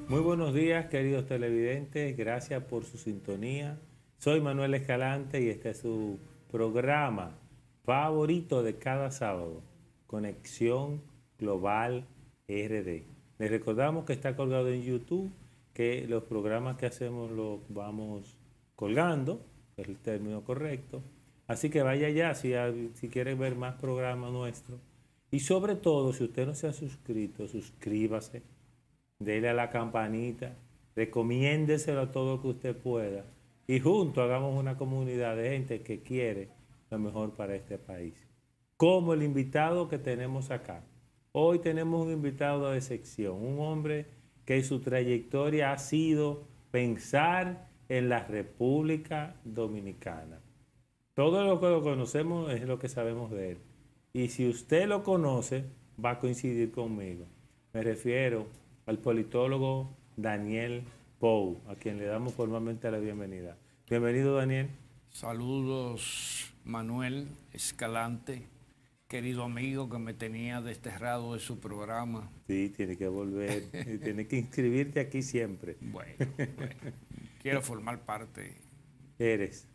Muy buenos días, queridos televidentes. Gracias por su sintonía. Soy Manuel Escalante y este es su programa favorito de cada sábado, Conexión Global RD. Les recordamos que está colgado en YouTube, que los programas que hacemos los vamos colgando, es el término correcto. Así que vaya ya si quiere ver más programas nuestros. Y sobre todo, si usted no se ha suscrito, suscríbase, dele a la campanita, recomiéndeselo a todo lo que usted pueda y juntos hagamos una comunidad de gente que quiere lo mejor para este país. Como el invitado que tenemos acá. Hoy tenemos un invitado de sección, un hombre que su trayectoria ha sido pensar en la República Dominicana. Todo lo que lo conocemos es lo que sabemos de él. Y si usted lo conoce, va a coincidir conmigo. Me refiero al politólogo Daniel Pou, a quien le damos formalmente la bienvenida. Bienvenido, Daniel. Saludos, Manuel Escalante, querido amigo que me tenía desterrado de su programa. Sí, tiene que volver, tiene que inscribirte aquí siempre. Bueno, quiero formar parte Eres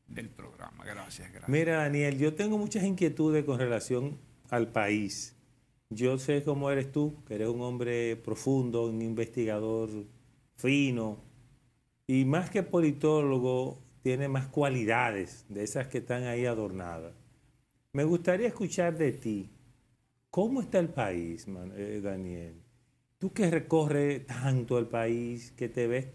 del programa. Gracias. Mira, Daniel, yo tengo muchas inquietudes con relación al país. Yo sé cómo eres tú, que eres un hombre profundo, un investigador fino, y más que politólogo, tiene más cualidades de esas que están ahí adornadas. Me gustaría escuchar de ti, ¿cómo está el país, Daniel? Tú que recorres tanto el país, que te ves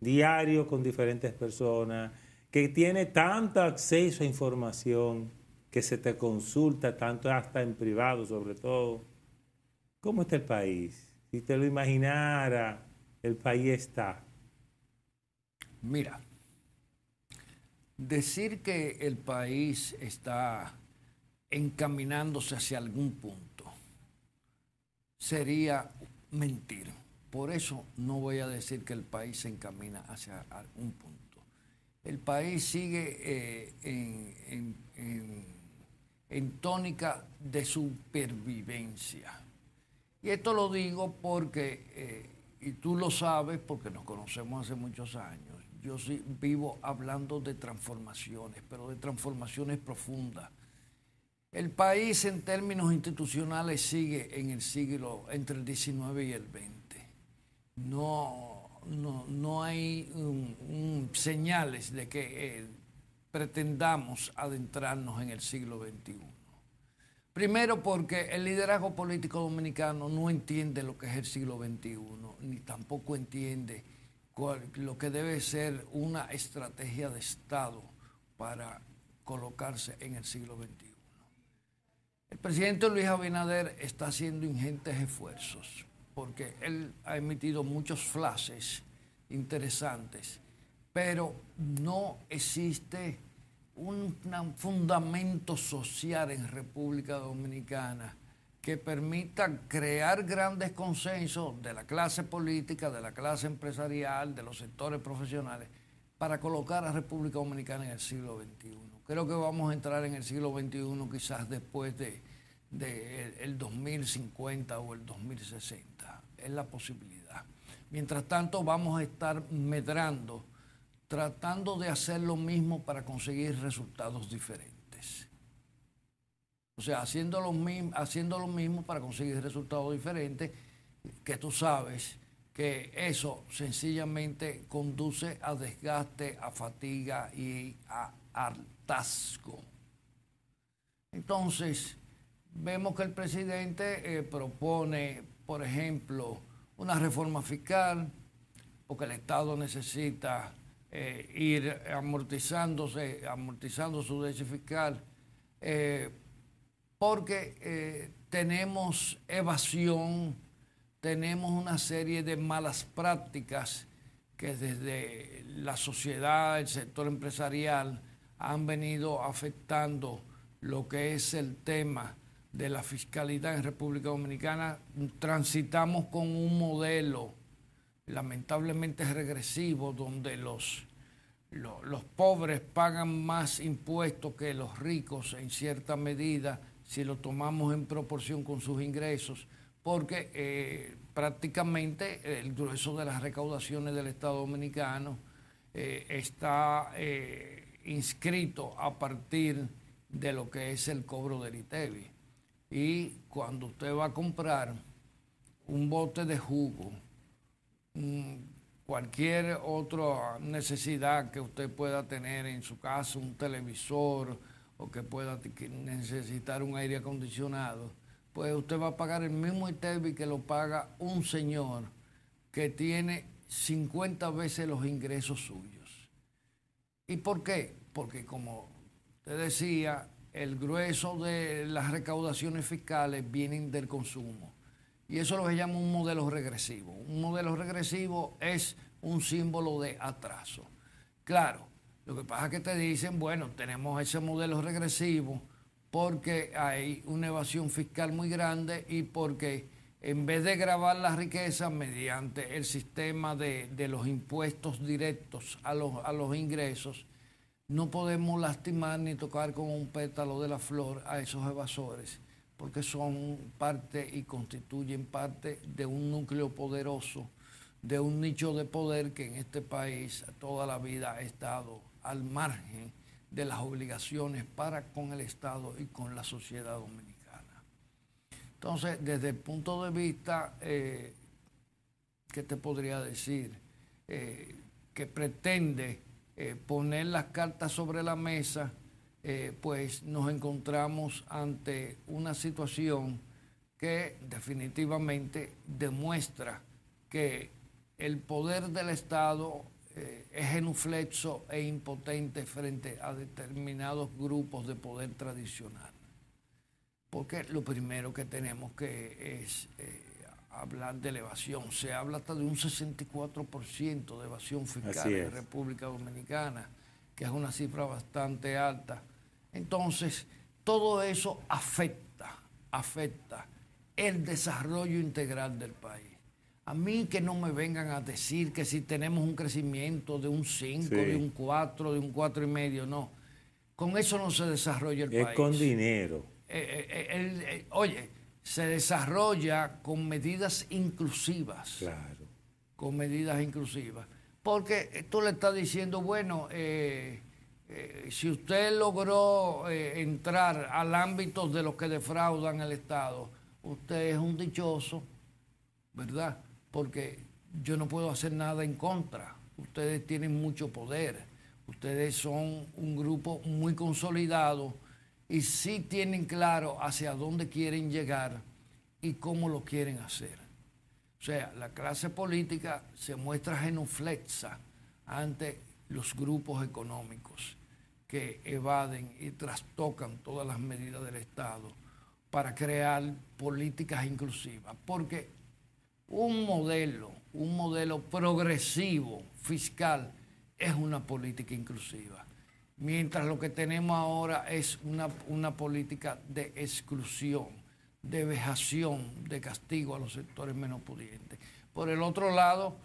diario con diferentes personas, que tiene tanto acceso a información, que se te consulta tanto hasta en privado sobre todo. ¿Cómo está el país? Si te lo imaginara, el país está. Mira, decir que el país está encaminándose hacia algún punto sería mentir. Por eso no voy a decir que el país se encamina hacia algún punto. El país sigue en tónica de supervivencia. Y esto lo digo porque, y tú lo sabes porque nos conocemos hace muchos años, yo sí vivo hablando de transformaciones, pero de transformaciones profundas. El país en términos institucionales sigue en el siglo entre el XIX y el XX. No hay señales de que pretendamos adentrarnos en el siglo XXI. Primero porque el liderazgo político dominicano no entiende lo que es el siglo XXI, ni tampoco entiende lo que debe ser una estrategia de Estado para colocarse en el siglo XXI. El presidente Luis Abinader está haciendo ingentes esfuerzos porque él ha emitido muchos flashes interesantes, pero no existe un fundamento social en República Dominicana que permita crear grandes consensos de la clase política, de la clase empresarial, de los sectores profesionales, para colocar a República Dominicana en el siglo XXI. Creo que vamos a entrar en el siglo XXI quizás después el 2050 o el 2060. Es la posibilidad. Mientras tanto, vamos a estar medrando, tratando de hacer lo mismo para conseguir resultados diferentes. O sea, haciendo lo mismo para conseguir resultados diferentes, que tú sabes que eso sencillamente conduce a desgaste, a fatiga y a hartazgo. Entonces, vemos que el presidente propone, por ejemplo, una reforma fiscal, porque el Estado necesita ir amortizando su déficit fiscal, porque tenemos evasión, tenemos una serie de malas prácticas que desde la sociedad, el sector empresarial, han venido afectando lo que es el tema de la fiscalidad en República Dominicana. Transitamos con un modelo lamentablemente regresivo, donde los pobres pagan más impuestos que los ricos en cierta medida, si lo tomamos en proporción con sus ingresos, porque prácticamente el grueso de las recaudaciones del Estado Dominicano está inscrito a partir de lo que es el cobro del ITEVI. Y cuando usted va a comprar un bote de jugo, cualquier otra necesidad que usted pueda tener en su casa, un televisor o que pueda necesitar un aire acondicionado, pues usted va a pagar el mismo ITEVI que lo paga un señor que tiene 50 veces los ingresos suyos. ¿Y por qué? Porque como usted decía, el grueso de las recaudaciones fiscales vienen del consumo. Y eso es lo que se llama un modelo regresivo. Un modelo regresivo es un símbolo de atraso. Claro, lo que pasa es que te dicen, bueno, tenemos ese modelo regresivo porque hay una evasión fiscal muy grande y porque en vez de gravar la riqueza mediante el sistema de los impuestos directos a los ingresos, no podemos lastimar ni tocar con un pétalo de la flor a esos evasores, porque son parte y constituyen parte de un núcleo poderoso, de un nicho de poder que en este país toda la vida ha estado al margen de las obligaciones para con el Estado y con la sociedad dominicana. Entonces, desde el punto de vista, ¿qué te podría decir? Que pretende poner las cartas sobre la mesa, pues nos encontramos ante una situación que definitivamente demuestra que el poder del Estado es genuflexo e impotente frente a determinados grupos de poder tradicional. Porque lo primero que tenemos que es hablar de la evasión. Se habla hasta de un 64% de evasión fiscal en República Dominicana, que es una cifra bastante alta. Entonces, todo eso afecta el desarrollo integral del país. A mí que no me vengan a decir que si tenemos un crecimiento de un 5, de un 4, de un 4,5, no. Con eso no se desarrolla el país. Es con dinero. Oye, se desarrolla con medidas inclusivas. Claro. Con medidas inclusivas. Porque tú le estás diciendo, bueno, si usted logró entrar al ámbito de los que defraudan el Estado, usted es un dichoso, ¿verdad? Porque yo no puedo hacer nada en contra. Ustedes tienen mucho poder. Ustedes son un grupo muy consolidado y sí tienen claro hacia dónde quieren llegar y cómo lo quieren hacer. O sea, la clase política se muestra genuflexa ante los grupos económicos que evaden y trastocan todas las medidas del Estado para crear políticas inclusivas. Porque un modelo progresivo fiscal es una política inclusiva. Mientras lo que tenemos ahora es una política de exclusión, de vejación, de castigo a los sectores menos pudientes. Por el otro lado,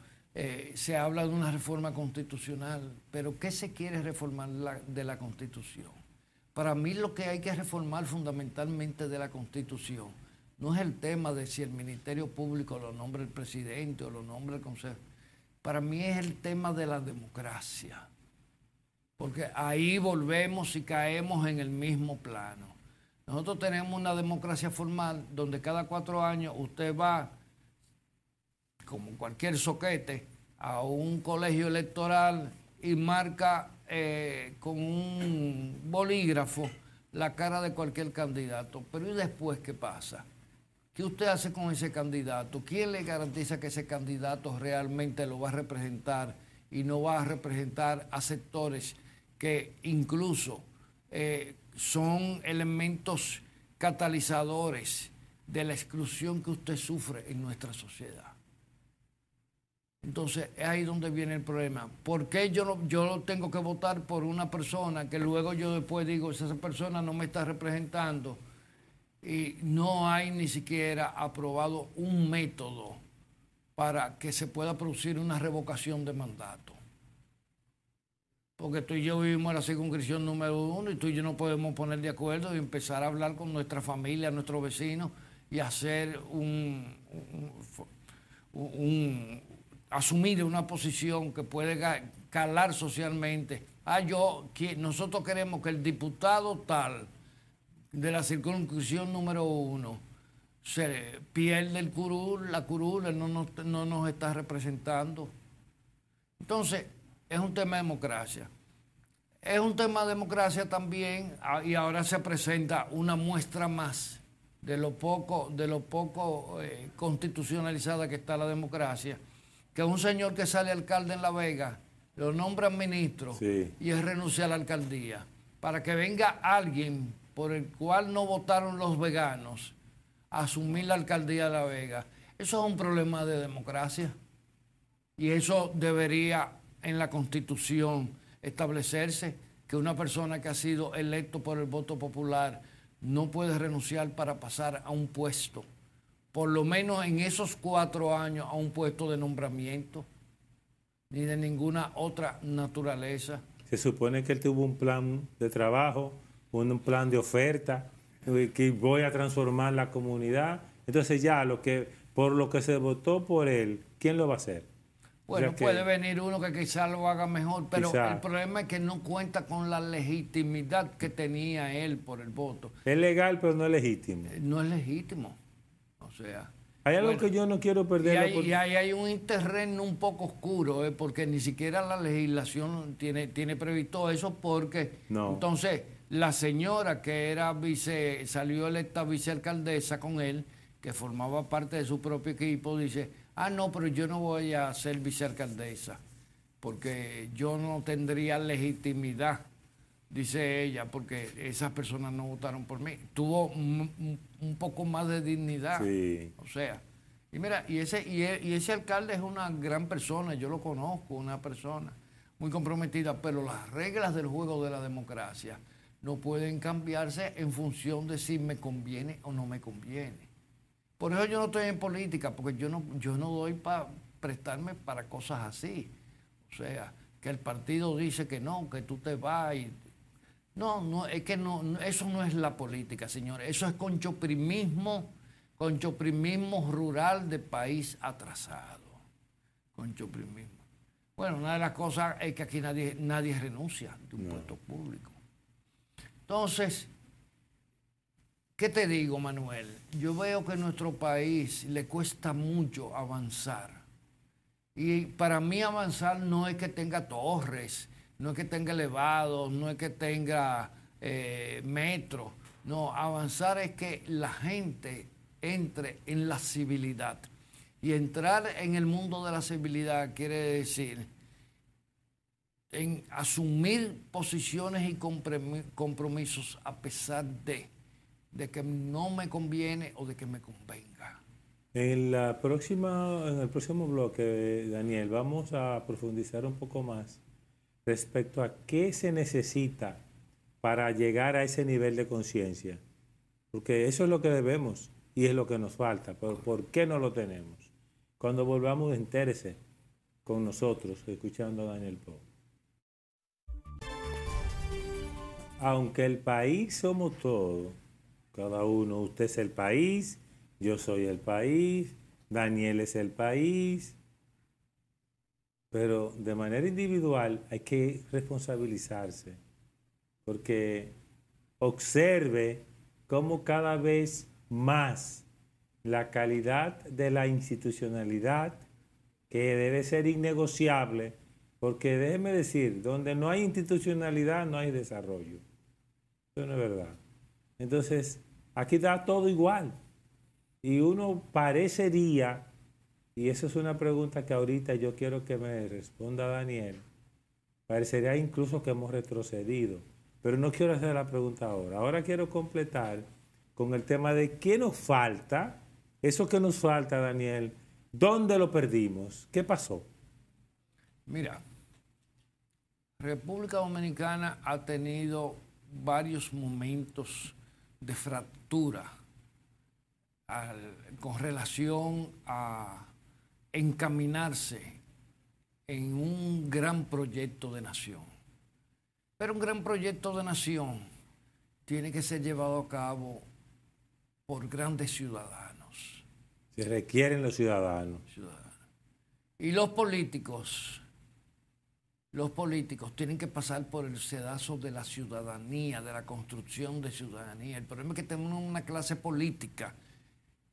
se habla de una reforma constitucional, pero ¿qué se quiere reformar de la Constitución? Para mí lo que hay que reformar fundamentalmente de la Constitución no es el tema de si el Ministerio Público lo nombra el presidente o lo nombra el Consejo. Para mí es el tema de la democracia. Porque ahí volvemos y caemos en el mismo plano. Nosotros tenemos una democracia formal donde cada 4 años usted va, como cualquier soquete, a un colegio electoral y marca con un bolígrafo la cara de cualquier candidato. Pero ¿y después qué pasa? ¿Qué usted hace con ese candidato? ¿Quién le garantiza que ese candidato realmente lo va a representar y no va a representar a sectores que incluso son elementos catalizadores de la exclusión que usted sufre en nuestra sociedad? Entonces, es ahí donde viene el problema. ¿Por qué yo tengo que votar por una persona que luego yo después digo, esa persona no me está representando? Y no hay ni siquiera aprobado un método para que se pueda producir una revocación de mandato. Porque tú y yo vivimos en la circunscripción número 1 y tú y yo no podemos poner de acuerdo y empezar a hablar con nuestra familia, nuestros vecinos y hacer asumir una posición que puede calar socialmente. Nosotros queremos que el diputado tal de la circunscripción número 1 se pierde el curul, la curul, él no nos está representando. Entonces, es un tema de democracia. Es un tema de democracia también, y ahora se presenta una muestra más de lo poco constitucionalizada que está la democracia, que un señor que sale alcalde en La Vega lo nombran ministro y él renuncia a la alcaldía, para que venga alguien por el cual no votaron los veganos a asumir la alcaldía de La Vega. Eso es un problema de democracia, y eso debería en la Constitución establecerse, que una persona que ha sido electo por el voto popular no puede renunciar para pasar a un puesto, por lo menos en esos 4 años, a un puesto de nombramiento, ni de ninguna otra naturaleza. Se supone que él tuvo un plan de trabajo, un plan de oferta, que voy a transformar la comunidad. Entonces ya por lo que se votó por él, ¿quién lo va a hacer? Bueno, o sea, puede venir uno que quizás lo haga mejor, pero el problema es que no cuenta con la legitimidad que tenía él por el voto. Es legal, pero no es legítimo. No es legítimo. O sea... Hay algo que yo no quiero perder. Y hay un terreno un poco oscuro, porque ni siquiera la legislación tiene previsto eso, porque entonces la señora que era salió electa vicealcaldesa con él, que formaba parte de su propio equipo, dice, no, pero yo no voy a ser vicealcaldesa, porque yo no tendría legitimidad, dice ella, porque esas personas no votaron por mí. Tuvo un poco más de dignidad. Sí. O sea, y mira, y ese alcalde es una gran persona, yo lo conozco, una persona muy comprometida, pero las reglas del juego de la democracia no pueden cambiarse en función de si me conviene o no me conviene. Por eso yo no estoy en política, porque yo no doy para prestarme para cosas así. O sea, que el partido dice que no, que tú te vas y... No, es que no, eso no es la política, señores. Eso es conchoprimismo rural de país atrasado. Conchoprimismo. Bueno, una de las cosas es que aquí nadie renuncia de un puesto público. Entonces, ¿qué te digo, Manuel? Yo veo que a nuestro país le cuesta mucho avanzar. Y para mí avanzar no es que tenga torres, no es que tenga elevados, no es que tenga metro. No, avanzar es que la gente entre en la civilidad. Y entrar en el mundo de la civilidad quiere decir en asumir posiciones y compromisos a pesar de que no me conviene o de que me convenga. En el próximo bloque, Daniel, vamos a profundizar un poco más respecto a qué se necesita para llegar a ese nivel de conciencia. Porque eso es lo que debemos y es lo que nos falta. Pero ¿por qué no lo tenemos? Cuando volvamos, entérese con nosotros, escuchando a Daniel Pou. Aunque el país somos todos, cada uno, usted es el país, yo soy el país, Daniel es el país, pero de manera individual hay que responsabilizarse, porque observe cómo cada vez más la calidad de la institucionalidad, que debe ser innegociable, porque déjeme decir, donde no hay institucionalidad no hay desarrollo. Eso no es verdad. Entonces, aquí está todo igual. Y uno parecería, y eso es una pregunta que ahorita yo quiero que me responda Daniel, parecería incluso que hemos retrocedido. Pero no quiero hacer la pregunta ahora. Ahora quiero completar con el tema de qué nos falta. Eso que nos falta, Daniel, ¿dónde lo perdimos? ¿Qué pasó? Mira, República Dominicana ha tenido varios momentos de fractura con relación a encaminarse en un gran proyecto de nación. Pero un gran proyecto de nación tiene que ser llevado a cabo por grandes ciudadanos. Se requieren los ciudadanos. Y los políticos tienen que pasar por el sedazo de la ciudadanía, de la construcción de ciudadanía. El problema es que tenemos una clase política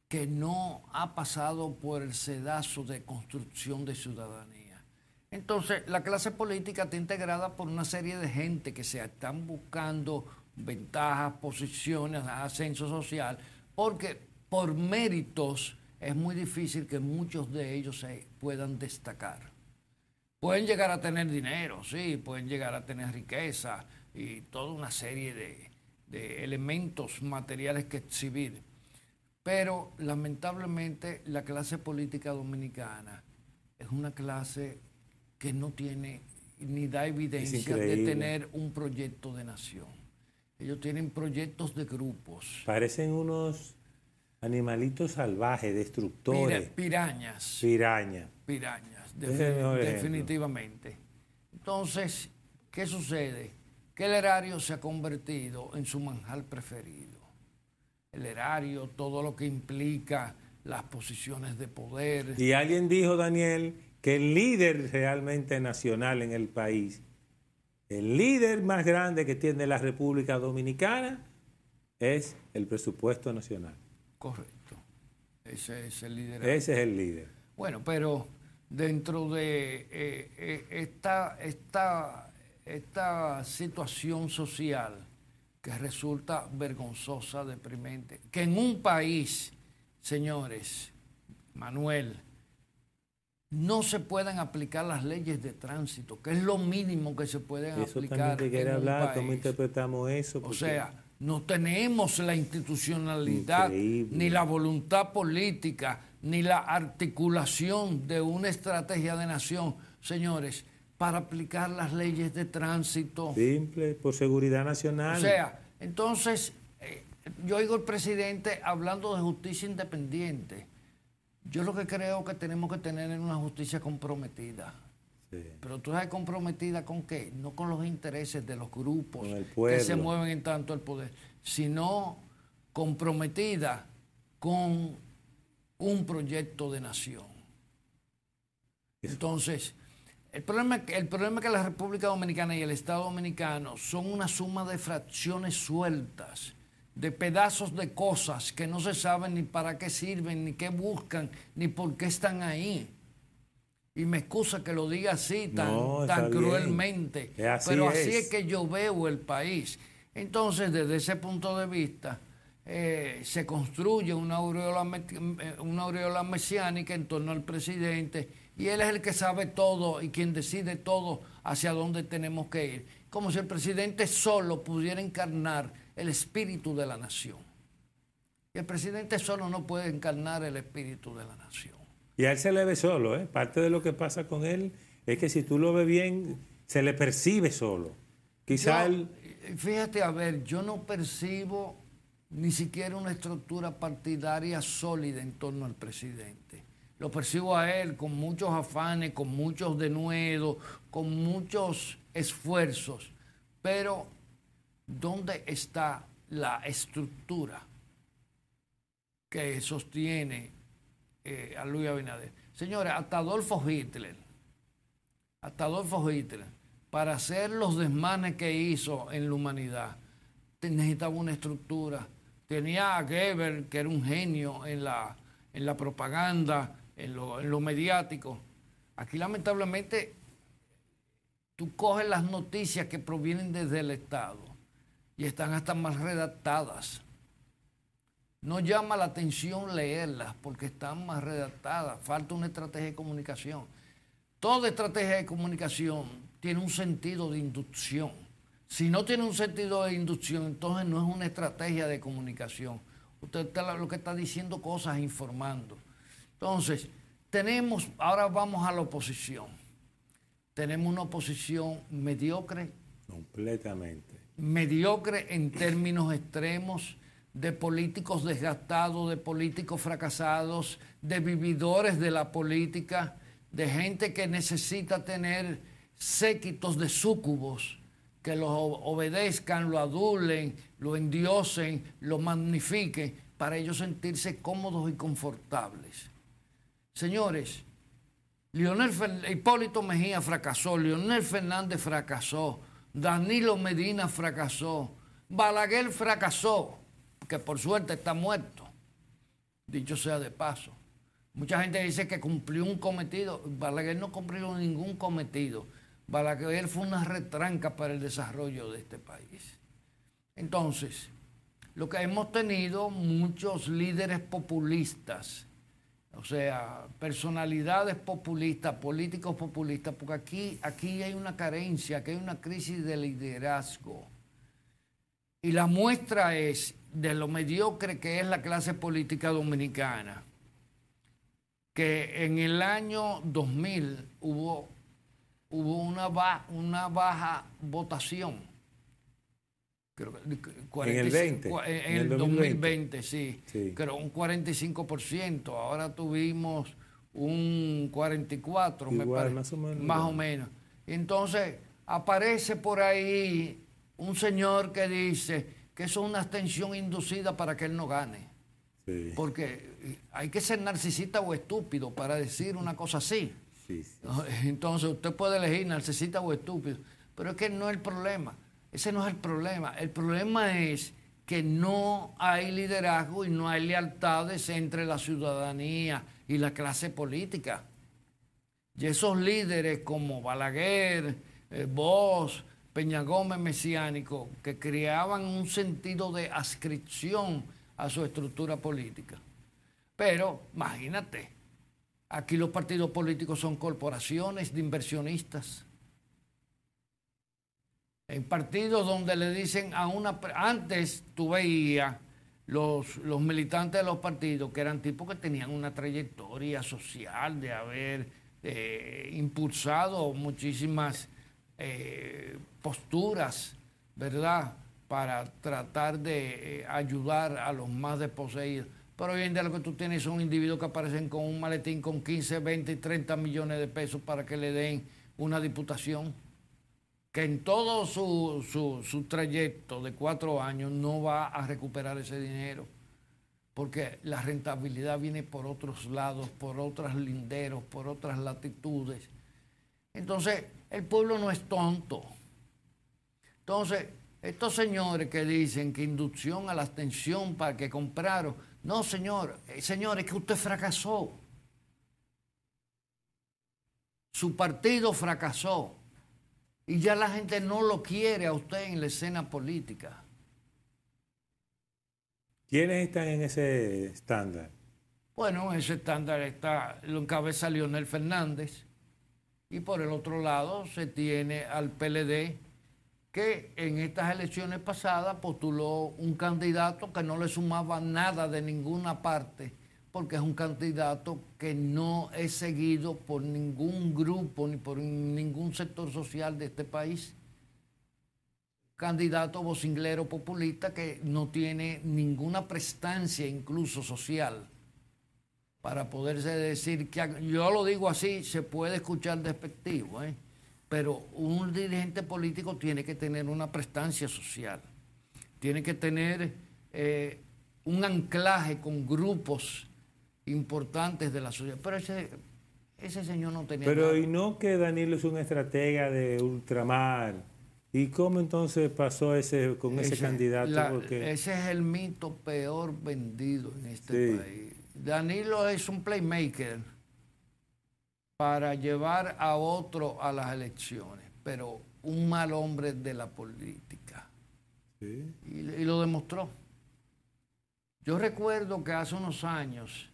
que no ha pasado por el sedazo de construcción de ciudadanía. Entonces, la clase política está integrada por una serie de gente que se están buscando ventajas, posiciones, ascenso social, porque por méritos es muy difícil que muchos de ellos se puedan destacar. Pueden llegar a tener dinero, sí, pueden llegar a tener riqueza y toda una serie de elementos materiales que exhibir. Pero lamentablemente la clase política dominicana es una clase que no tiene ni da evidencia de tener un proyecto de nación. Ellos tienen proyectos de grupos. Parecen unos animalitos salvajes, destructores. Pirañas. Pirañas. Definitivamente. Entonces, ¿qué sucede? Que el erario se ha convertido en su manjar preferido. El erario, todo lo que implica las posiciones de poder. Y alguien dijo, Daniel, que el líder realmente nacional en el país, el líder más grande que tiene la República Dominicana, es el presupuesto nacional. Correcto. Ese es el líder. Ese es el líder. Bueno, pero dentro de esta situación social que resulta vergonzosa, deprimente, que en un país, señores, Manuel, no se pueden aplicar las leyes de tránsito, que es lo mínimo que se pueden aplicar. Eso también te quiere hablar, ¿cómo interpretamos eso? O sea, no tenemos la institucionalidad, ni la voluntad política, ni la articulación de una estrategia de nación, señores, para aplicar las leyes de tránsito. Simple, por seguridad nacional. O sea, entonces, yo oigo al presidente hablando de justicia independiente. Yo lo que creo que tenemos que tener es una justicia comprometida. Sí. Pero tú sabes, ¿comprometida con qué? No con los intereses de los grupos que se mueven en tanto el poder, sino comprometida con un proyecto de nación. Entonces, el problema es que la República Dominicana y el Estado Dominicano son una suma de fracciones sueltas, de pedazos de cosas que no se saben ni para qué sirven, ni qué buscan, ni por qué están ahí. Y me excusa que lo diga así tan cruelmente, pero así es que yo veo el país. Entonces, desde ese punto de vista, se construye una aureola mesiánica en torno al presidente, y él es el que sabe todo y quien decide todo hacia dónde tenemos que ir. Como si el presidente solo pudiera encarnar el espíritu de la nación. Y el presidente solo no puede encarnar el espíritu de la nación. Y a él se le ve solo, ¿eh? Parte de lo que pasa con él es que si tú lo ves bien, se le percibe solo. Quizá él... Fíjate, a ver, yo no percibo ni siquiera una estructura partidaria sólida en torno al presidente. Lo percibo a él con muchos afanes, con muchos denuedos, con muchos esfuerzos. Pero, ¿dónde está la estructura que sostiene a Luis Abinader? Señores, hasta Adolfo Hitler, para hacer los desmanes que hizo en la humanidad, necesitaba una estructura. Tenía a Goebbels, que era un genio en la propaganda, en lo mediático. Aquí, lamentablemente, tú coges las noticias que provienen desde el Estado y están hasta mal redactadas. No llama la atención leerlas porque están mal redactadas. Falta una estrategia de comunicación. Toda estrategia de comunicación tiene un sentido de inducción. Si no tiene un sentido de inducción, entonces no es una estrategia de comunicación. Usted está lo que está diciendo cosas, informando. Entonces, ahora vamos a la oposición. Tenemos una oposición mediocre. Completamente. Mediocre en términos extremos, de políticos desgastados, de políticos fracasados, de vividores de la política, de gente que necesita tener séquitos de súcubos que lo obedezcan, lo adulen, lo endiosen, lo magnifiquen para ellos sentirse cómodos y confortables. Señores, Hipólito Mejía fracasó, Leonel Fernández fracasó, Danilo Medina fracasó, Balaguer fracasó, que por suerte está muerto, dicho sea de paso. Mucha gente dice que cumplió un cometido. Balaguer no cumplió ningún cometido. Balaguer fue una retranca para el desarrollo de este país. Entonces, lo que hemos tenido muchos líderes populistas, o sea, personalidades populistas, políticos populistas, porque aquí hay una carencia, aquí hay una crisis de liderazgo. Y la muestra es de lo mediocre que es la clase política dominicana, que en el año 2000 hubo una baja votación. Creo que 45, en el 2020, sí. Creo un 45%. Ahora tuvimos un 44%, igual, me parece. Más o menos. Entonces, aparece por ahí un señor que dice que eso es una abstención inducida para que él no gane. Sí. Porque hay que ser narcisista o estúpido para decir una cosa así. Sí. Entonces, usted puede elegir narcisista o estúpido, pero es que no es el problema. Ese no es el problema. El problema es que no hay liderazgo y no hay lealtades entre la ciudadanía y la clase política. Y esos líderes como Balaguer, Bosch, Peña Gómez Mesiánico, que creaban un sentido de adscripción a su estructura política. Pero, imagínate, aquí los partidos políticos son corporaciones de inversionistas. En partidos donde le dicen a una... Antes tú veías los militantes de los partidos que eran tipos que tenían una trayectoria social de haber impulsado muchísimas posturas, ¿verdad?, para tratar de ayudar a los más desposeídos. Pero hoy en día lo que tú tienes son individuos que aparecen con un maletín con 15, 20 y 30 millones de pesos para que le den una diputación, que en todo su trayecto de 4 años no va a recuperar ese dinero, porque la rentabilidad viene por otros lados, por otros linderos, por otras latitudes. Entonces, el pueblo no es tonto. Entonces, estos señores que dicen que inducción a la abstención para que compraron, no, señor, es que usted fracasó. Su partido fracasó. Y ya la gente no lo quiere a usted en la escena política. ¿Quiénes están en ese estándar? Bueno, ese estándar lo encabeza Leonel Fernández. Y por el otro lado se tiene al PLD, que en estas elecciones pasadas postuló un candidato que no le sumaba nada de ninguna parte, porque es un candidato que no es seguido por ningún grupo ni por ningún sector social de este país. Candidato vocinglero populista que no tiene ninguna prestancia incluso social para poderse decir que, yo lo digo así, se puede escuchar despectivo, pero un dirigente político tiene que tener una prestancia social, tiene que tener un anclaje con grupos importantes de la sociedad. Pero ese señor no tenía Pero nada. ¿Y no que Danilo es un estratega de ultramar? ¿Y cómo entonces pasó con ese candidato? Ese es el mito peor vendido en este país. Danilo es un playmaker para llevar a otro a las elecciones, pero un mal hombre de la política. Sí. Y lo demostró. Yo recuerdo que hace unos años,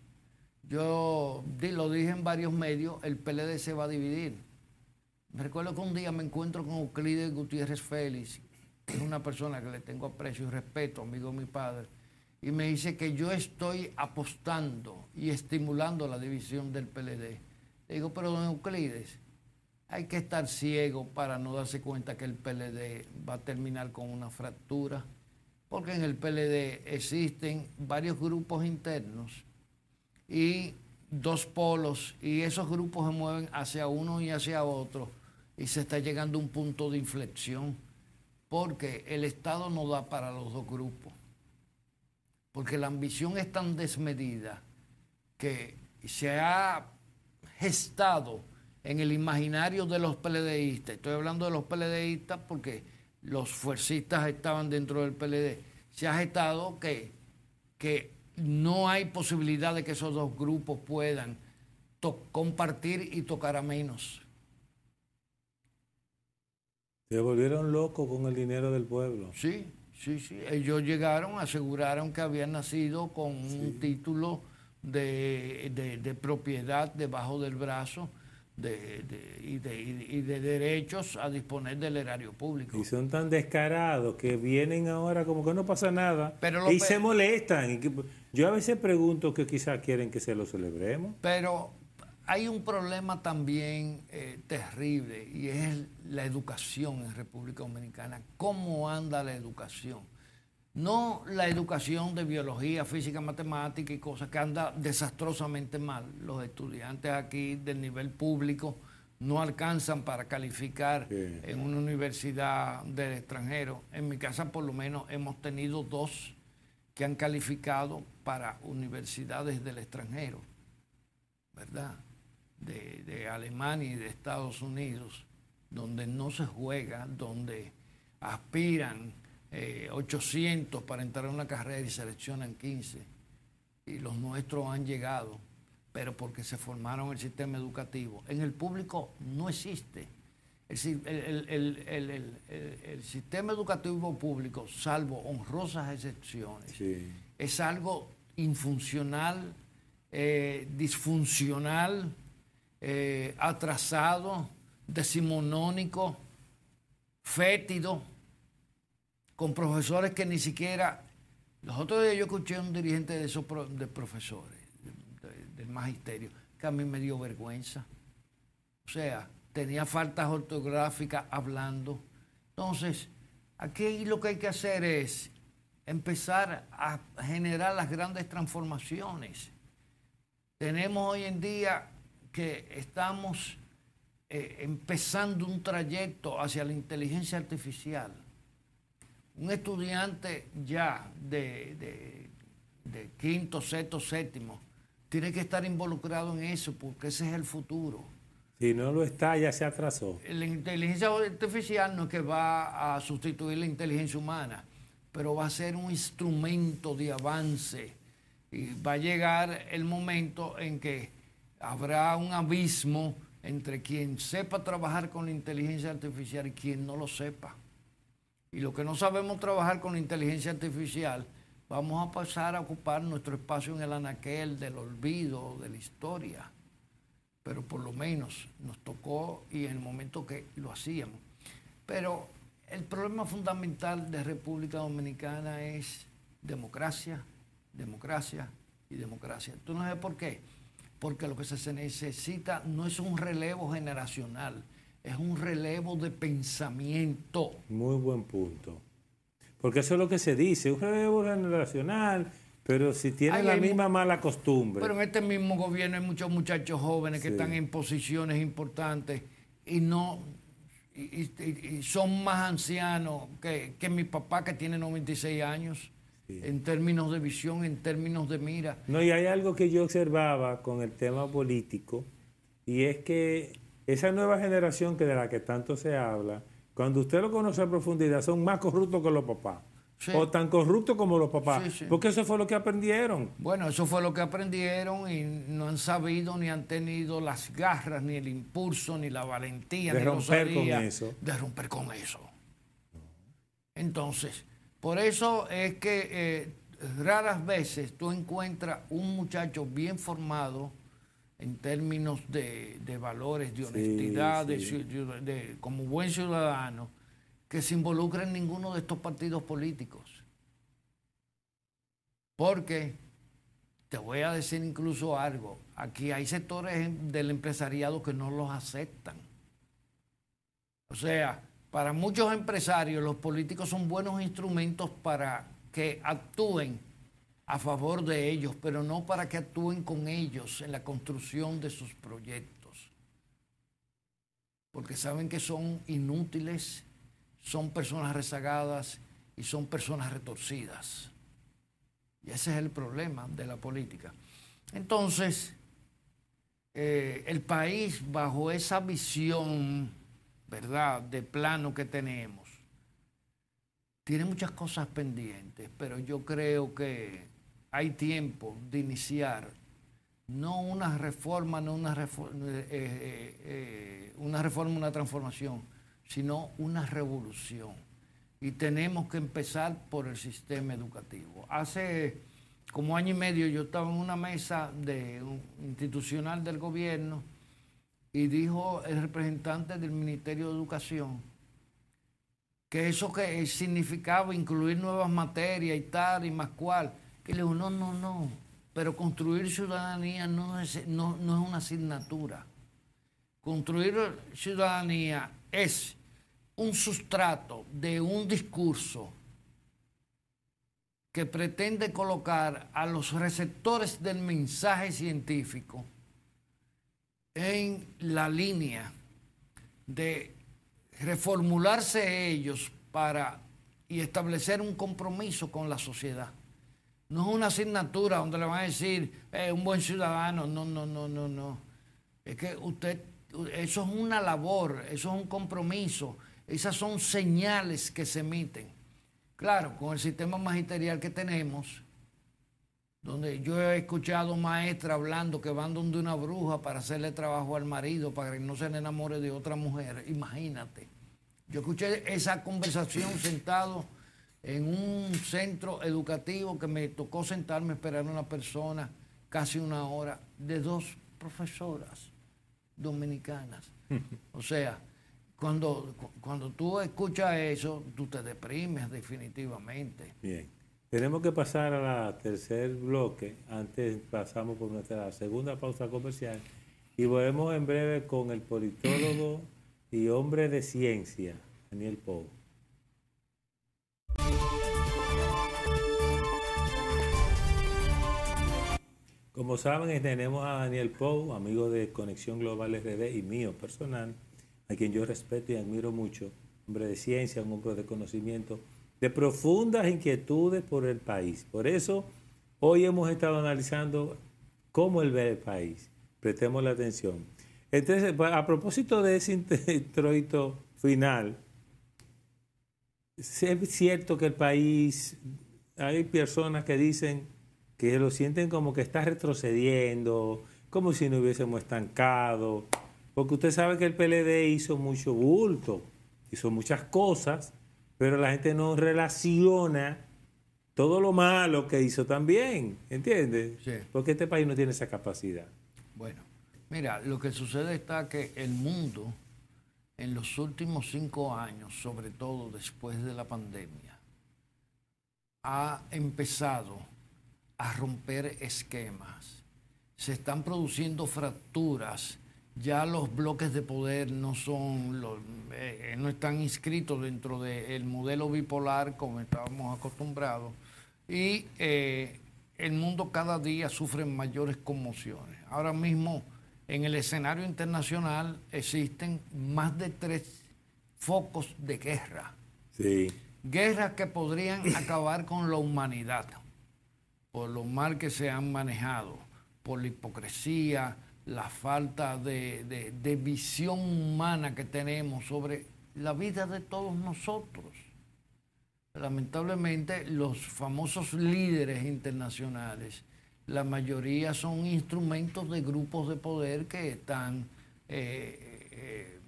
lo dije en varios medios, el PLD se va a dividir. Me recuerdo que un día me encuentro con Euclides Gutiérrez Félix, que es una persona que le tengo aprecio y respeto, amigo de mi padre, y me dice que yo estoy apostando y estimulando la división del PLD. Le digo, pero don Euclides, hay que estar ciego para no darse cuenta que el PLD va a terminar con una fractura, porque en el PLD existen varios grupos internos y 2 polos, y esos grupos se mueven hacia uno y hacia otro, y se está llegando a un punto de inflexión, porque el Estado no da para los 2 grupos. porque la ambición es tan desmedida que se ha gestado en el imaginario de los PLDistas. Estoy hablando de los PLDistas porque los fuercistas estaban dentro del PLD. Se ha gestado que no hay posibilidad de que esos dos grupos puedan compartir y tocar a menos. Se volvieron locos con el dinero del pueblo. Sí, sí, sí. Ellos llegaron, aseguraron que habían nacido con un título de propiedad debajo del brazo y de derechos a disponer del erario público. Y son tan descarados que vienen ahora como que no pasa nada y se molestan. Yo a veces pregunto que quizás quieren que se lo celebremos. Pero hay un problema también terrible y es la educación en República Dominicana. ¿Cómo anda la educación? No la educación de biología, física, matemática y cosas que anda desastrosamente mal. Los estudiantes aquí del nivel público no alcanzan para calificar en una universidad del extranjero. En mi casa por lo menos hemos tenido 2 que han calificado para universidades del extranjero, ¿verdad? De Alemania y de Estados Unidos, donde no se juega, donde aspiran 800 para entrar a una carrera y seleccionan 15. Y los nuestros han llegado, pero porque se formaron el sistema educativo. En el público no existe. El sistema educativo público, salvo honrosas excepciones, es algo infuncional, disfuncional, atrasado, decimonónico, fétido, con profesores que ni siquiera... Los otros días yo escuché a un dirigente de esos de profesores, del magisterio, que a mí me dio vergüenza. O sea, tenía faltas ortográficas hablando. Entonces, aquí lo que hay que hacer es empezar a generar las grandes transformaciones. Tenemos hoy en día que estamos empezando un trayecto hacia la inteligencia artificial. Un estudiante ya de quinto, sexto, séptimo tiene que estar involucrado en eso porque ese es el futuro. Si no lo está, ya se atrasó. La inteligencia artificial no es que va a sustituir la inteligencia humana, pero va a ser un instrumento de avance y va a llegar el momento en que habrá un abismo entre quien sepa trabajar con la inteligencia artificial y quien no lo sepa. Y los que no sabemos trabajar con la inteligencia artificial, vamos a pasar a ocupar nuestro espacio en el anaquel del olvido, de la historia. Pero por lo menos nos tocó y en el momento que lo hacíamos. Pero el problema fundamental de República Dominicana es democracia, democracia y democracia. ¿Tú no sabes por qué? Porque lo que se necesita no es un relevo generacional, es un relevo de pensamiento. Muy buen punto. Porque eso es lo que se dice, un relevo generacional, pero si tiene la misma mala costumbre. Pero en este mismo gobierno hay muchos muchachos jóvenes que están en posiciones importantes y no y son más ancianos que mi papá, que tiene 96 años, en términos de visión, en términos de mira. No, y hay algo que yo observaba con el tema político, y es que esa nueva generación de la que tanto se habla, cuando usted lo conoce a profundidad, son más corruptos que los papás. Sí. O tan corruptos como los papás. Sí, sí. Porque eso fue lo que aprendieron. Bueno, eso fue lo que aprendieron y no han sabido ni han tenido las garras, ni el impulso, ni la valentía, de ni romper con eso. De romper con eso. Entonces, por eso es que raras veces tú encuentras un muchacho bien formado en términos de valores, de honestidad, como buen ciudadano, que se involucra en ninguno de estos partidos políticos. Porque, te voy a decir incluso algo, aquí hay sectores del empresariado que no los aceptan. O sea, para muchos empresarios los políticos son buenos instrumentos para que actúen a favor de ellos, pero no para que actúen con ellos en la construcción de sus proyectos. Porque saben que son inútiles, son personas rezagadas y son personas retorcidas. Y ese es el problema de la política. Entonces, el país, bajo esa visión, ¿verdad?, de plano que tenemos, tiene muchas cosas pendientes, pero yo creo que hay tiempo de iniciar no una reforma, una transformación, sino una revolución. Y tenemos que empezar por el sistema educativo. Hace como año y medio yo estaba en una mesa institucional del gobierno y dijo el representante del Ministerio de Educación que eso que significaba incluir nuevas materias y tal y más cual. Y le digo, no, pero construir ciudadanía no es una asignatura. Construir ciudadanía es un sustrato de un discurso que pretende colocar a los receptores del mensaje científico en la línea de reformularse ellos y establecer un compromiso con la sociedad. No es una asignatura donde le van a decir, un buen ciudadano, no. Es que eso es una labor, eso es un compromiso, esas son señales que se emiten. Claro, con el sistema magisterial que tenemos, donde yo he escuchado maestras hablando que van donde una bruja para hacerle trabajo al marido, para que no se enamore de otra mujer, imagínate. Yo escuché esa conversación sentado en un centro educativo que me tocó sentarme a esperar a una persona casi una hora, de 2 profesoras dominicanas. O sea, cuando tú escuchas eso, tú te deprimes definitivamente. Bien. Tenemos que pasar a la tercer bloque. Antes pasamos por nuestra segunda pausa comercial y volvemos en breve con el politólogo y hombre de ciencia, Daniel Pou. Como saben, tenemos a Daniel Pou, amigo de Conexión Global RD y mío personal, a quien yo respeto y admiro mucho, hombre de ciencia, un hombre de conocimiento, de profundas inquietudes por el país. Por eso, hoy hemos estado analizando cómo él ve el país. Prestemos la atención. Entonces, a propósito de ese introito final, es cierto que el país, hay personas que dicen que lo sienten como que está retrocediendo, como si no hubiésemos estancado, porque usted sabe que el PLD hizo mucho bulto, hizo muchas cosas, pero la gente no relaciona todo lo malo que hizo también, ¿entiendes? Sí. Porque este país no tiene esa capacidad. Bueno, mira, lo que sucede está que el mundo, en los últimos 5 años, sobre todo después de la pandemia, ha empezado a romper esquemas. Se están produciendo fracturas. Ya los bloques de poder no están inscritos dentro del modelo bipolar como estábamos acostumbrados. Y el mundo cada día sufre mayores conmociones. Ahora mismo, en el escenario internacional, existen más de 3 focos de guerra. Sí. Guerras que podrían acabar con la humanidad, por lo mal que se han manejado, por la hipocresía, la falta de visión humana que tenemos sobre la vida de todos nosotros. Lamentablemente, los famosos líderes internacionales, la mayoría son instrumentos de grupos de poder que están, que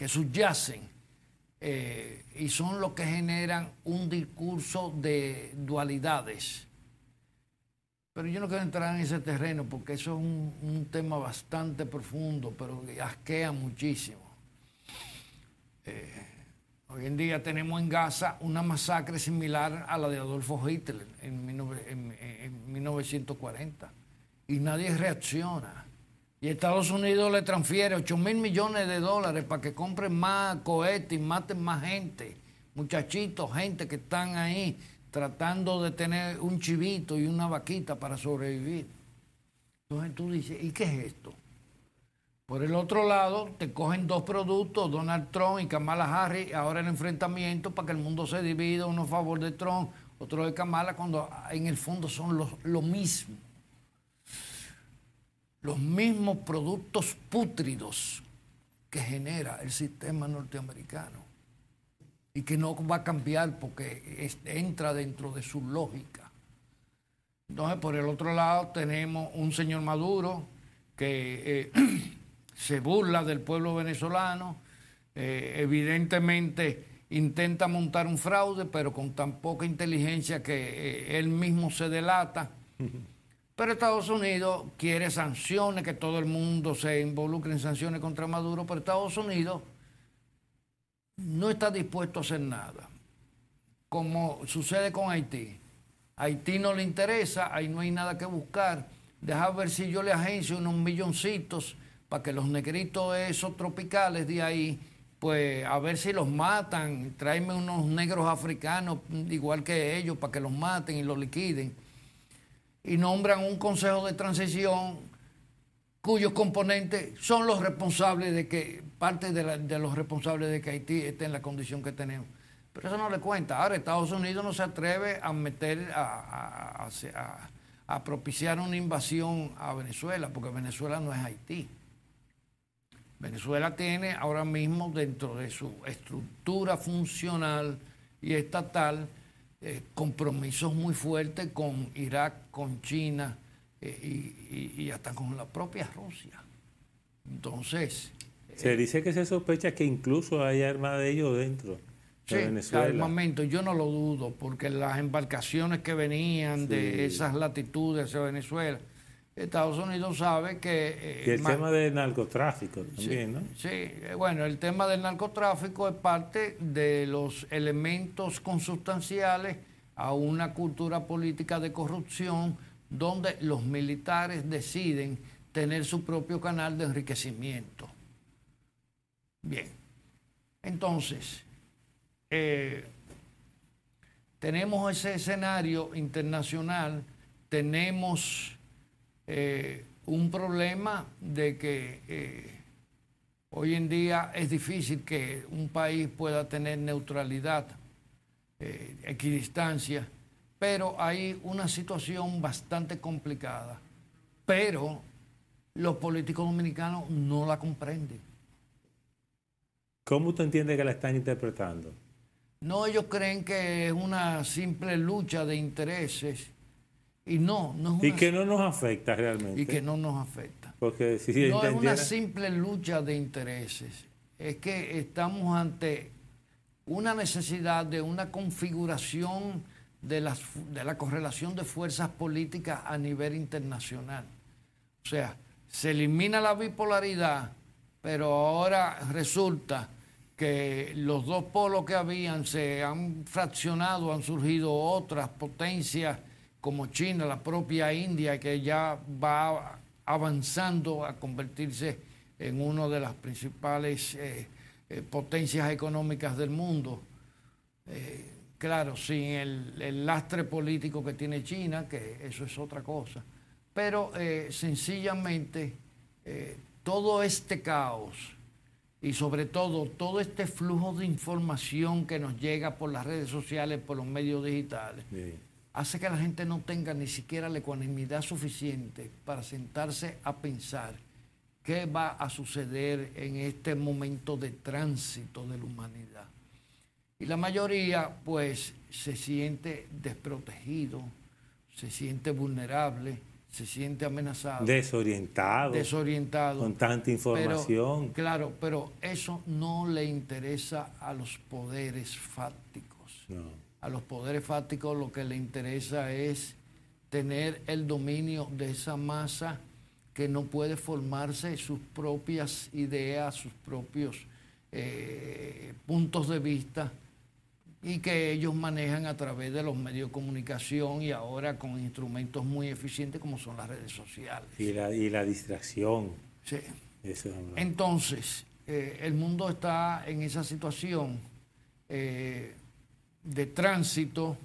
subyacen y son los que generan un discurso de dualidades. Pero yo no quiero entrar en ese terreno porque eso es un tema bastante profundo, pero que asquea muchísimo. Hoy en día tenemos en Gaza una masacre similar a la de Adolfo Hitler en 1940 y nadie reacciona. Y Estados Unidos le transfiere $8,000 millones para que compren más cohetes y maten más gente, muchachitos, gente que están ahí tratando de tener un chivito y una vaquita para sobrevivir. Entonces tú dices, ¿y qué es esto? Por el otro lado, te cogen 2 productos, Donald Trump y Kamala Harris, ahora el enfrentamiento para que el mundo se divida, uno a favor de Trump, otro de Kamala, cuando en el fondo son lo mismo. Los mismos productos pútridos que genera el sistema norteamericano y que no va a cambiar porque entra dentro de su lógica. Entonces, por el otro lado, tenemos un señor Maduro que se burla del pueblo venezolano, evidentemente intenta montar un fraude, pero con tan poca inteligencia que él mismo se delata. Pero Estados Unidos quiere sanciones, que todo el mundo se involucre en sanciones contra Maduro, pero Estados Unidos no está dispuesto a hacer nada. Como sucede con Haití. Haití no le interesa, ahí no hay nada que buscar. Deja ver si yo le agencio unos milloncitos para que los negritos esos tropicales de ahí, pues a ver si los matan. Tráeme unos negros africanos igual que ellos para que los maten y los liquiden. Y nombran un consejo de transición cuyos componentes son los responsables de que, parte de los responsables de que Haití esté en la condición que tenemos. Pero eso no le cuenta. Ahora Estados Unidos no se atreve a meter, a propiciar una invasión a Venezuela, porque Venezuela no es Haití. Venezuela tiene ahora mismo dentro de su estructura funcional y estatal compromisos muy fuertes con Irak, con China y hasta con la propia Rusia. Entonces... se dice que se sospecha que incluso hay armas de ellos dentro de Venezuela. Armamento, yo no lo dudo, porque las embarcaciones que venían de esas latitudes hacia Venezuela, Estados Unidos sabe que... y el tema del narcotráfico también, ¿no? Sí, bueno, el tema del narcotráfico es parte de los elementos consustanciales a una cultura política de corrupción donde los militares deciden tener su propio canal de enriquecimiento. Bien, entonces, tenemos ese escenario internacional, tenemos... un problema de que hoy en día es difícil que un país pueda tener neutralidad, equidistancia, pero hay una situación bastante complicada. Pero los políticos dominicanos no la comprenden. ¿Cómo usted entiende que la están interpretando? No, ellos creen que es una simple lucha de intereses. Y no es una... Y que no nos afecta realmente. Y que no nos afecta. Porque si no es una simple lucha de intereses. Es que estamos ante una necesidad de una configuración de la correlación de fuerzas políticas a nivel internacional. O sea, se elimina la bipolaridad, pero ahora resulta que los dos polos que habían se han fraccionado, han surgido otras potencias como China, la propia India, que ya va avanzando a convertirse en una de las principales potencias económicas del mundo. Claro, sin el lastre político que tiene China, que eso es otra cosa. Pero sencillamente todo este caos y sobre todo este flujo de información que nos llega por las redes sociales, por los medios digitales, sí, hace que la gente no tenga ni siquiera la ecuanimidad suficiente para sentarse a pensar qué va a suceder en este momento de tránsito de la humanidad. Y la mayoría, pues, se siente desprotegido, se siente vulnerable, se siente amenazado. Desorientado. Con tanta información. Pero eso no le interesa a los poderes fácticos. No. A los poderes fácticos lo que le interesa es tener el dominio de esa masa que no puede formarse sus propias ideas, sus propios puntos de vista, y que ellos manejan a través de los medios de comunicación y ahora con instrumentos muy eficientes como son las redes sociales. Y la distracción. Sí. Eso es. Entonces, el mundo está en esa situación de tránsito.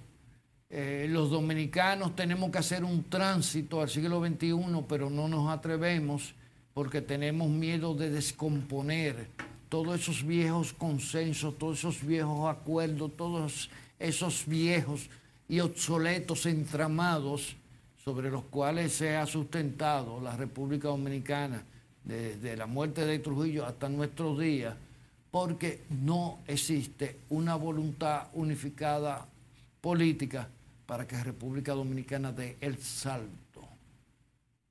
Los dominicanos tenemos que hacer un tránsito al siglo XXI, pero no nos atrevemos porque tenemos miedo de descomponer todos esos viejos consensos, todos esos viejos acuerdos, todos esos viejos y obsoletos entramados sobre los cuales se ha sustentado la República Dominicana desde la muerte de Trujillo hasta nuestros días, porque no existe una voluntad unificada política para que la República Dominicana dé el salto.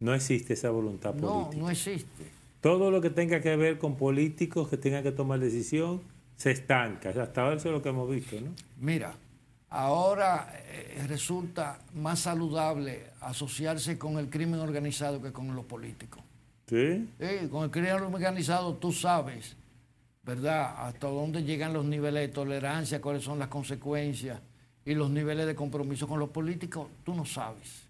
No existe esa voluntad política. No existe. Todo lo que tenga que ver con políticos que tengan que tomar decisión se estanca. Hasta ahora eso es lo que hemos visto, ¿no? Mira, ahora resulta más saludable asociarse con el crimen organizado que con los políticos. ¿Sí? Con el crimen organizado tú sabes, ¿verdad?, hasta dónde llegan los niveles de tolerancia, cuáles son las consecuencias y los niveles de compromiso. Con los políticos tú no sabes.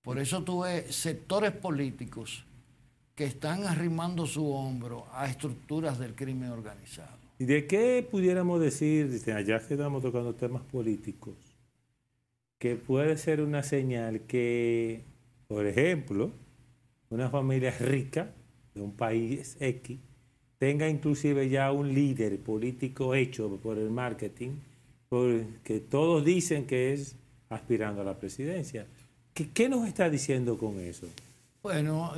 Por eso tú ves sectores políticos que están arrimando su hombro a estructuras del crimen organizado. ¿Y de qué pudiéramos decir, ya que estamos tocando temas políticos, que puede ser una señal que, por ejemplo, una familia rica de un país X tenga inclusive ya un líder político hecho por el marketing, porque todos dicen que es aspirando a la presidencia? ¿Qué nos está diciendo con eso? Bueno,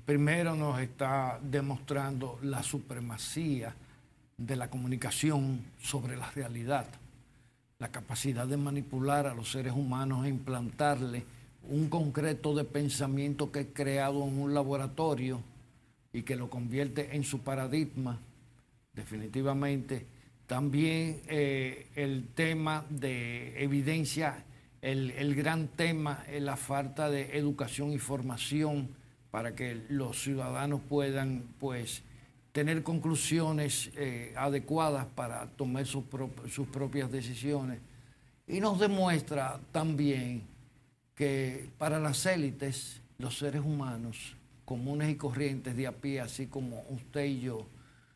primero nos está demostrando la supremacía de la comunicación sobre la realidad, la capacidad de manipular a los seres humanos e implantarle un concreto de pensamiento que es creado en un laboratorio y que lo convierte en su paradigma, definitivamente. También el tema de evidencia, el gran tema es la falta de educación y formación para que los ciudadanos puedan, pues, tener conclusiones adecuadas para tomar sus propias decisiones. Y nos demuestra también que para las élites, los seres humanos comunes y corrientes de a pie, así como usted y yo,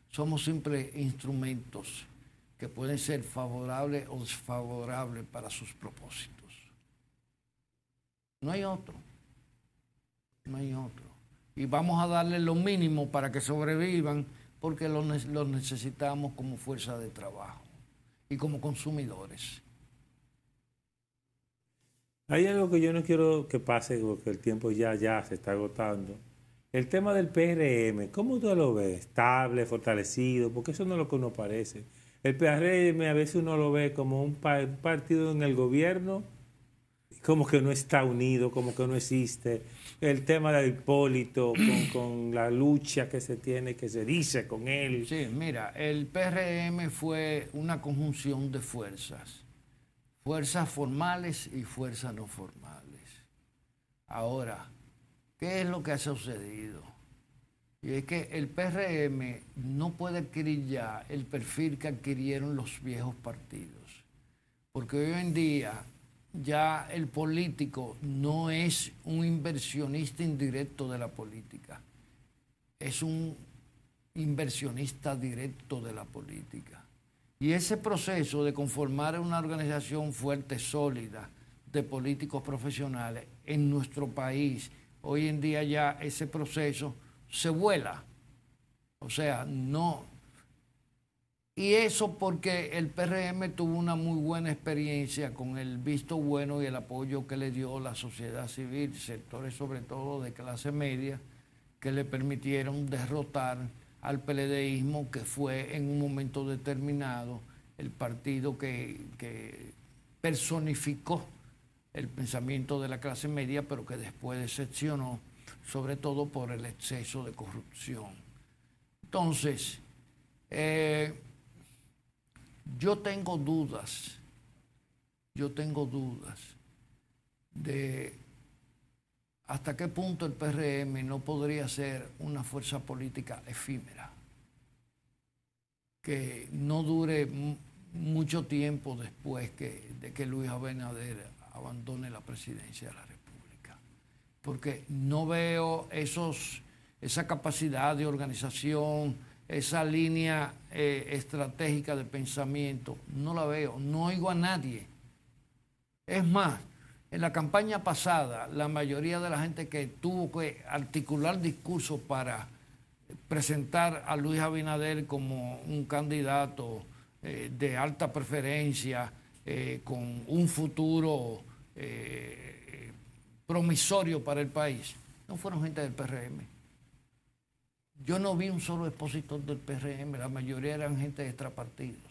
somos simples instrumentos que pueden ser favorables o desfavorables para sus propósitos. No hay otro. No hay otro. Y vamos a darle lo mínimo para que sobrevivan, porque los necesitamos como fuerza de trabajo y como consumidores. Hay algo que yo no quiero que pase, porque el tiempo ya se está agotando. El tema del PRM, ¿cómo tú lo ves? ¿Estable, fortalecido? Porque eso no es lo que uno parece. El PRM a veces uno lo ve como un partido en el gobierno, como que no está unido, como que no existe. El tema de Hipólito, con la lucha que se tiene, que se dice con él. Sí, mira, el PRM fue una conjunción de fuerzas. Fuerzas formales y fuerzas no formales. Ahora, ¿qué es lo que ha sucedido? Y es que el PRM no puede adquirir ya el perfil que adquirieron los viejos partidos. Porque hoy en día ya el político no es un inversionista indirecto de la política. Es un inversionista directo de la política. Y ese proceso de conformar una organización fuerte, sólida, de políticos profesionales en nuestro país, hoy en día ya ese proceso se vuela. O sea, no. Y eso porque el PRM tuvo una muy buena experiencia con el visto bueno y el apoyo que le dio la sociedad civil, sectores sobre todo de clase media, que le permitieron derrotar al PLDismo, que fue en un momento determinado el partido que personificó el pensamiento de la clase media, pero que después decepcionó, sobre todo por el exceso de corrupción. Entonces, yo tengo dudas de hasta qué punto el PRM no podría ser una fuerza política efímera, que no dure mucho tiempo después de que Luis Abinader abandone la presidencia de la República. Porque no veo esa capacidad de organización, esa línea estratégica de pensamiento, no la veo, no oigo a nadie. Es más, en la campaña pasada, la mayoría de la gente que tuvo que articular discursos para presentar a Luis Abinader como un candidato de alta preferencia, con un futuro promisorio para el país, no fueron gente del PRM. Yo no vi un solo expositor del PRM, la mayoría eran gente de extrapartidos.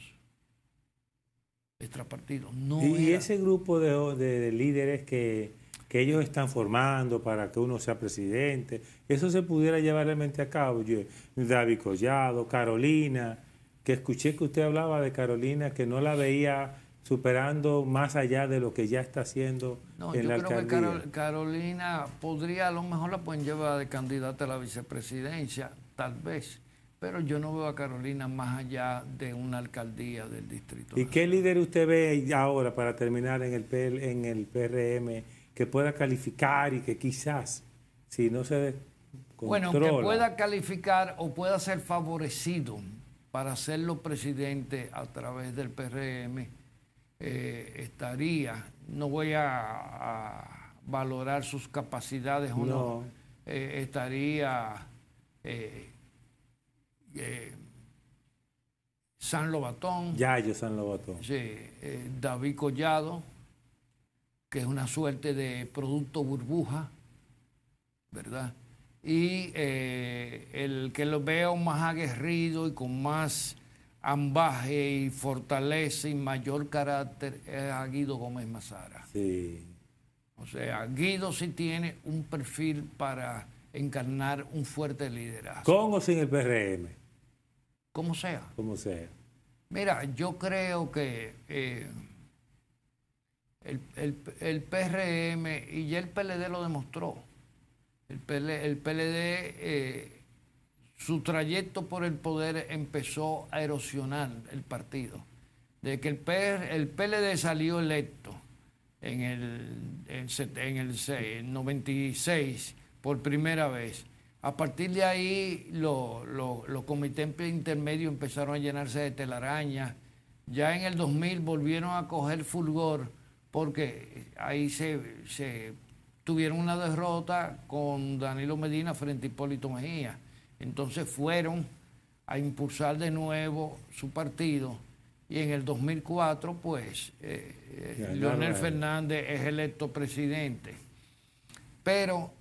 No y ese grupo de líderes que ellos están formando para que uno sea presidente, eso se pudiera llevar realmente a cabo. David Collado, Carolina, que escuché que usted hablaba de Carolina, que no la veía superando más allá de lo que ya está haciendo en la alcaldía. Yo creo que Carolina podría, a lo mejor la pueden llevar de candidata a la vicepresidencia, tal vez, pero yo no veo a Carolina más allá de una alcaldía del distrito. ¿Y qué líder usted ve ahora, para terminar, en el PRM, que pueda calificar y que quizás, si no se controla... Bueno, que pueda calificar o pueda ser favorecido para hacerlo presidente a través del PRM, estaría, no voy a valorar sus capacidades o no, estaría San Lobatón. Yayo San Lobatón. Sí, David Collado, que es una suerte de producto burbuja, ¿verdad? Y el que lo veo más aguerrido y con más ambaje y fortaleza y mayor carácter es a Guido Gómez Mazara. Sí. O sea, Guido sí tiene un perfil para encarnar un fuerte liderazgo. ¿Con o sin el PRM? Como sea. Como sea. Mira, yo creo que el PRM, y ya el PLD lo demostró, el PLD, su trayecto por el poder empezó a erosionar el partido. Desde que el PLD salió electo en el 96 por primera vez, a partir de ahí los comités intermedios empezaron a llenarse de telarañas. Ya en el 2000 volvieron a coger fulgor porque ahí se tuvieron una derrota con Danilo Medina frente a Hipólito Mejía. Entonces fueron a impulsar de nuevo su partido y en el 2004 pues Leonel Fernández es electo presidente. Pero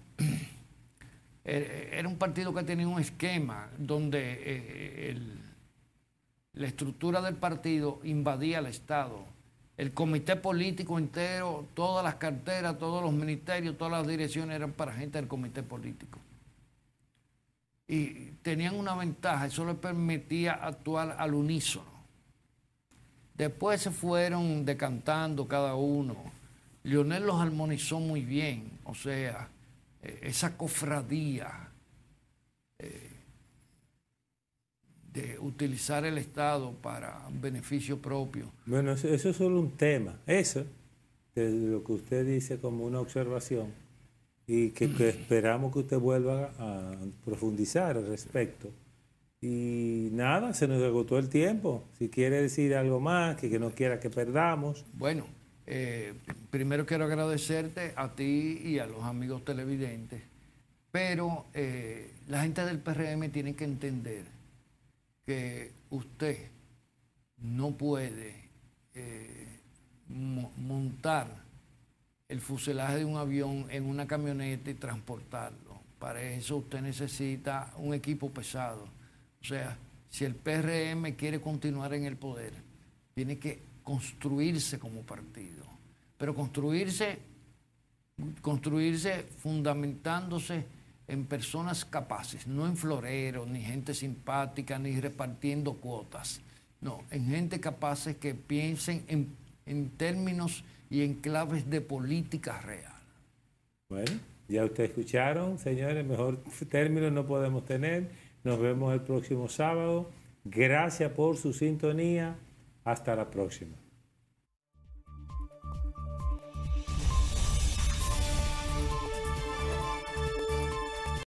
era un partido que tenía un esquema donde la estructura del partido invadía el Estado. El comité político entero, todas las carteras, todos los ministerios, todas las direcciones eran para gente del comité político. Y tenían una ventaja, eso les permitía actuar al unísono. Después se fueron decantando cada uno. Leonel los armonizó muy bien, o sea, esa cofradía de utilizar el Estado para beneficio propio. Bueno, eso es solo un tema. Eso, de lo que usted dice como una observación, y que esperamos que usted vuelva a profundizar al respecto. Y nada, se nos agotó el tiempo. Si quiere decir algo más, que no quiera que perdamos. Bueno, primero quiero agradecerte a ti y a los amigos televidentes, pero la gente del PRM tiene que entender que usted no puede montar el fuselaje de un avión en una camioneta y transportarlo. Para eso usted necesita un equipo pesado. O sea, si el PRM quiere continuar en el poder, tiene que construirse como partido. Pero construirse fundamentándose en personas capaces, no en floreros, ni gente simpática, ni repartiendo cuotas. No, en gente capaces que piensen en términos y en claves de política real. Bueno, ya ustedes escucharon, señores, mejor término no podemos tener. Nos vemos el próximo sábado. Gracias por su sintonía. Hasta la próxima.